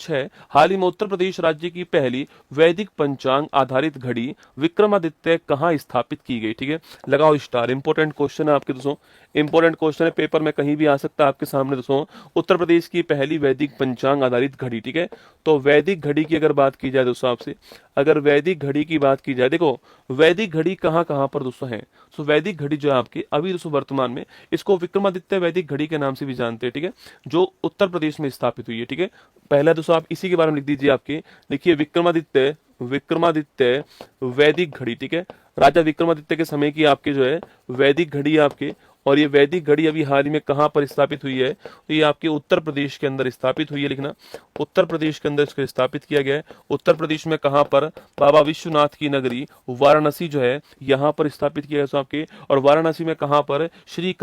6 हाल ही में उत्तर प्रदेश राज्य की पहली वैदिक पंचांग आधारित घड़ी विक्रमादित्य कहाँ स्थापित की गई? ठीक है, लगाओ स्टार। इंपॉर्टेंट क्वेश्चन है आपके दोस्तों, इंपॉर्टेंट क्वेश्चन है, पेपर में कहीं भी आ सकता है आपके सामने दोस्तों। उत्तर प्रदेश की पहली वैदिक पंचांग आधारित घड़ी, ठीक है। तो वैदिक घड़ी की अगर बात की जाए दोस्तों आपसे, अगर वैदिक घड़ी की बात की जाए, देखो वैदिक घड़ी कहाँ कहाँ पर दोस्तों है। तो वैदिक घड़ी जो है आपकी अभी दोस्तों वर्तमान में इसको विक्रमादित्य वैदिक घड़ी के नाम से भी जानते हैं, ठीक है, जो उत्तर प्रदेश में स्थापित हुई है, ठीक है। पहला दोस्तों आप इसी के बारे में लिख दीजिए, आपके देखिए विक्रमादित्य, विक्रमादित्य वैदिक घड़ी, ठीक है। राजा विक्रमादित्य के समय की आपके जो है वैदिक घड़ी है आपके। और ये वैदिक घड़ी अभी हाल ही में कहाँ पर स्थापित हुई है? तो ये आपके उत्तर प्रदेश के अंदर स्थापित हुई है, लिखना उत्तर प्रदेश के अंदर इसको स्थापित किया गया है। उत्तर प्रदेश में कहाँ पर? बाबा विश्वनाथ की नगरी वाराणसी जो है यहाँ पर स्थापित किया गया आपके। और वाराणसी में कहाँ पर? श्री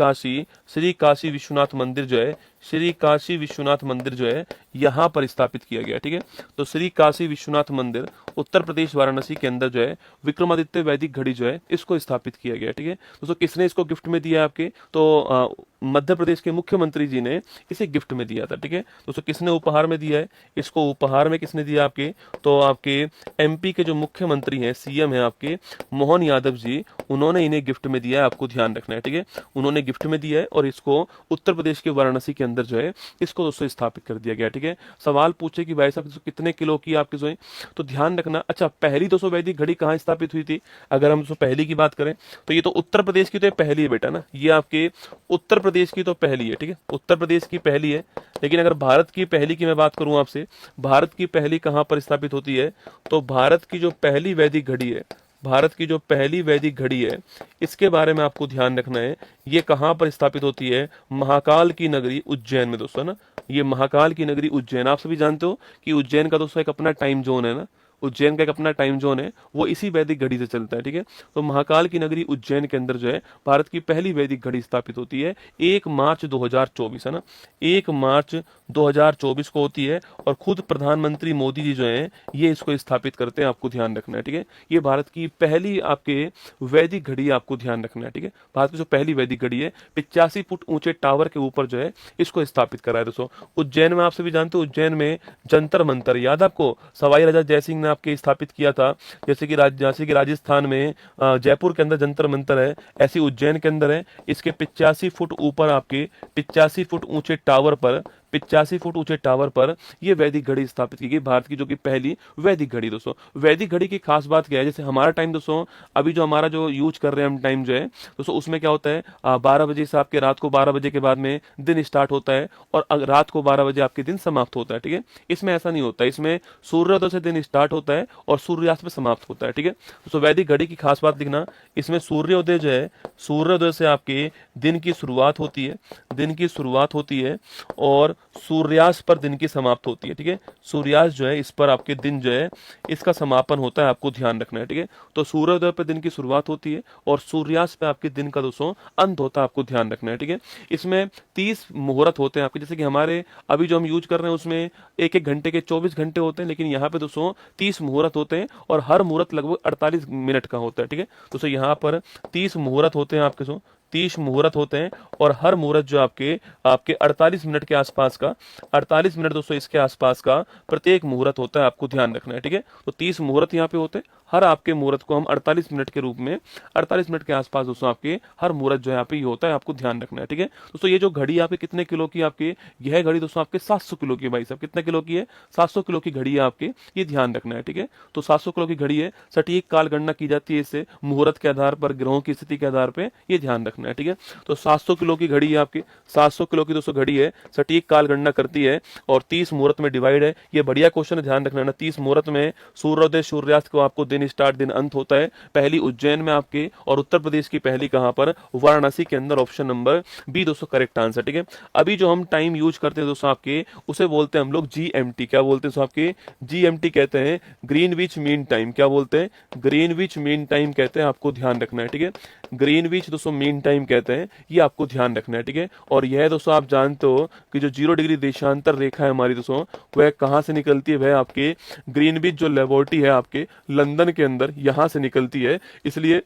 काशी विश्वनाथ मंदिर जो है, श्री काशी विश्वनाथ मंदिर जो है यहाँ पर स्थापित किया गया, ठीक है। तो श्री काशी विश्वनाथ मंदिर उत्तर प्रदेश वाराणसी के अंदर जो है विक्रमादित्य वैदिक घड़ी जो है इसको स्थापित किया गया, ठीक है। दोस्तों किसने इसको गिफ्ट में दिया आपके? तो मध्य प्रदेश के मुख्यमंत्री जी ने इसे गिफ्ट में दिया था, ठीक है। दोस्तों किसने उपहार में दिया है इसको? उपहार में किसने दिया आपके? तो आपके एमपी के जो मुख्यमंत्री हैं, सीएम हैं आपके मोहन यादव जी, उन्होंने इन्हें गिफ्ट में दिया है, आपको ध्यान रखना है, ठीक है। उन्होंने गिफ्ट में दिया है और इसको उत्तर प्रदेश के वाराणसी के अंदर जो है इसको दोस्तों स्थापित कर दिया गया, ठीक है। सवाल पूछे कि भाई साहब कितने किलो की आपकी जो है, तो ध्यान रखना। अच्छा, पहली दोस्तों वैदिक घड़ी कहाँ स्थापित हुई थी? अगर हम दोस्तों पहली की बात करें तो ये तो उत्तर प्रदेश की तो पहली है बेटा ना, ये आपके उत्तर प्रदेश की तो पहली है, ठीक है, उत्तर प्रदेश की पहली है। लेकिन अगर भारत की पहली की मैं बात करूं आपसे, भारत की पहली कहां पर स्थापित होती है? तो भारत की जो पहली वैदिक घड़ी है, भारत की जो पहली वैदिक घड़ी है इसके बारे में आपको ध्यान रखना है। ये कहां पर स्थापित होती है? महाकाल की नगरी उज्जैन में दोस्तों ना, ये महाकाल की नगरी उज्जैन। आप सभी जानते हो कि उज्जैन का दोस्तों एक अपना टाइम जोन है ना, उज्जैन का एक अपना टाइम जोन है, वो इसी वैदिक घड़ी से चलता है, ठीक है। तो महाकाल की नगरी उज्जैन के अंदर जो है भारत की पहली वैदिक घड़ी स्थापित होती है 1 मार्च 2024, है ना, 1 मार्च 2024 को होती है। और खुद प्रधानमंत्री मोदी जी जो है ये इसको स्थापित करते हैं, आपको ध्यान रखना है, ठीक है। ये भारत की पहली आपके वैदिक घड़ी, आपको ध्यान रखना है, ठीक है। भारत की जो पहली वैदिक घड़ी है 85 फुट ऊंचे टावर के ऊपर जो है इसको स्थापित करा है दोस्तों। उज्जैन में आप सभी जानते हो, उज्जैन में जंतर मंतर याद आपको, सवाई राजा जयसिंह ने आपके स्थापित किया था। जैसे कि राजस्थान में जयपुर के अंदर जंतर मंतर है, ऐसी उज्जैन के अंदर है। इसके 85 फुट ऊपर आपके 85 फुट ऊंचे टावर पर 85 फुट ऊंचे टावर पर यह वैदिक घड़ी स्थापित की गई, भारत की जो कि पहली वैदिक घड़ी दोस्तों। वैदिक घड़ी की खास बात क्या है? जैसे हमारा टाइम दोस्तों, अभी जो हमारा जो यूज कर रहे हैं हम टाइम जो है दोस्तों, उसमें क्या होता है 12 बजे से आपके रात को 12 बजे के बाद में दिन स्टार्ट होता है और रात को 12 बजे आपके दिन समाप्त होता है, ठीक है। इसमें ऐसा नहीं होता, इसमें सूर्योदय से दिन स्टार्ट होता है और सूर्यास्त में समाप्त होता है, ठीक है। दोस्तों वैदिक घड़ी की खास बात लिखना, इसमें सूर्योदय जो है, सूर्योदय से आपके दिन की शुरुआत होती है, दिन की शुरुआत होती है और सूर्यास्त पर दिन की समाप्त होती है, ठीक है। सूर्यास्त जो है इस पर आपके दिन जो है इसका समापन होता है, आपको ध्यान रखना है, ठीक है। तो सूर्योदय पर दिन की शुरुआत होती है और सूर्यास्त पे आपके दिन का दोस्तों अंत होता है, आपको ध्यान रखना है, ठीक है। इसमें 30 मुहूर्त होते हैं आपके, जैसे कि हमारे अभी जो हम यूज कर रहे हैं उसमें एक एक घंटे के 24 घंटे होते हैं, लेकिन यहाँ पे दोस्तों 30 मुहूर्त होते हैं और हर मुहूर्त लगभग 48 मिनट का होता है, ठीक है। दोस्तों यहाँ पर 30 मुहूर्त होते हैं आपके, सो 30 मुहूर्त होते हैं और हर मुहूर्त जो आपके आपके 48 मिनट के आसपास का, 48 मिनट दोस्तों इसके आसपास का प्रत्येक मुहूर्त होता है, आपको ध्यान रखना है, ठीक है। तो 30 मुहूर्त यहाँ पे होते हैं, हर आपके मुहूर्त को हम 48 मिनट के रूप में 48 मिनट के आसपास दोस्तों आपके हर मुहूर्त जो है यहाँ पे ये होता है, आपको ध्यान रखना है, ठीक है। दोस्तों ये जो घड़ी आपके कितने किलो की आपके, यह घड़ी दोस्तों आपके 700 किलो की, भाई साहब कितने किलो की है? 700 किलो की घड़ी है आपके, ये ध्यान रखना है, ठीक है। तो 700 किलो की घड़ी है, सटीक काल गणना की जाती है इससे मुहूर्त के आधार पर, ग्रहों की स्थिति के आधार पर, ये ध्यान रखना है, ठीक है। तो 700 किलो की घड़ी है आपकी, 700 किलो की दोस्तों घड़ी है, सटीक काल गणना करती है और 30 मुहूर्त में डिवाइड है। ये बढ़िया क्वेश्चन है, ध्यान रखना है ना। 30 मुहूर्त में सूर्योदय सूर्यास्त को आपको दिन स्टार्ट दिन अंत होता है, पहली उज्जैन में आपके और उत्तर प्रदेश की पहली कहां पर? वाराणसी के अंदर। ऑप्शन नंबर बी दोस्तों करेक्ट आंसर, ठीक है। अभी जो हम टाइम यूज करते हैं दोस्तों आपके, उसे बोलते हैं हम लोग जीएमटी। क्या बोलते हैं दोस्तों आपके? जीएमटी कहते हैं, ग्रीनविच मीन टाइम। क्या बोलते हैं? ग्रीनविच मीन टाइम कहते हैं, आपको ध्यान रखना है, ठीक है। ग्रीनविच दोस्तों मीन टाइम कहते हैं, ये आपको ध्यान रखना है, ठीक है। और यह दोस्तों आप जानते हो कि जो 0 डिग्री देशांतर रेखा है हमारी दोस्तों, वह कहां से निकलती है? वह आपके ग्रीनविच जो लेबोरेटरी है आपके लंदन के अंदर, यहां से निकलती है। इसलिए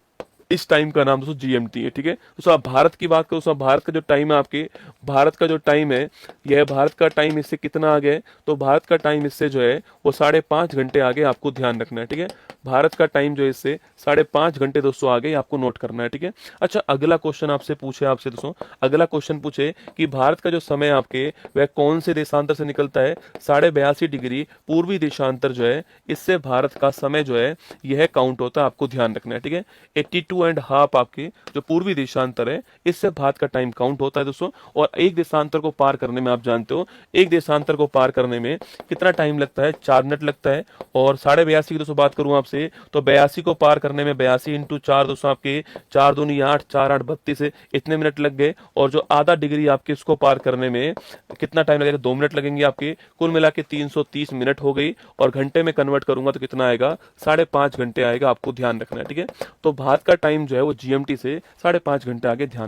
इस टाइम का नाम दोस्तों जीएमटी है। ठीक है दोस्तों, आप भारत की बात करो दोस्तों, भारत का जो टाइम है आपके, भारत का जो टाइम है, यह भारत का टाइम इससे कितना आगे है, तो भारत का टाइम इससे जो है वो 5.5 घंटे आगे, आपको ध्यान रखना है। ठीक है, भारत का टाइम जो है इससे 5.5 घंटे दोस्तों आगे, आपको नोट करना है। ठीक है, अच्छा अगला क्वेश्चन आपसे पूछे, आपसे दोस्तों अगला क्वेश्चन पूछे कि भारत का जो समय आपके वह कौन से देशांतर से निकलता है, 82.5 डिग्री पूर्वी देशांतर जो है, इससे भारत का समय जो है यह काउंट होता है, आपको ध्यान रखना है। ठीक है, 82.5 आपके जो पूर्वी देशांतर है, इससे भारत का टाइम काउंट होता है दोस्तों। और एक देशांतर को पार करने में आप जानते हो, एक देशांतर को पार करने में कितना टाइम लगता है, 4 मिनट लगता है। और 82.5 की दोस्तों बात करूं आपसे, तो 82 को पार करने में 82 इंटू 4 दोस्तों आपके 4 दूनी 8, 4 8 32 इतने मिनट लग गए। और जो आधा डिग्री आपके इसको पार करने में कितना टाइम लगेगा, 2 मिनट लगेंगे आपके। कुल मिला के 330 मिनट हो गई। और घंटे में कन्वर्ट करूंगा तो कितना आएगा, 5.5 घंटे आएगा, आपको ध्यान रखना है। ठीक है, तो भारत का टाइम जो है वो जीएमटी से 5.5 घंटे आगे, ध्यान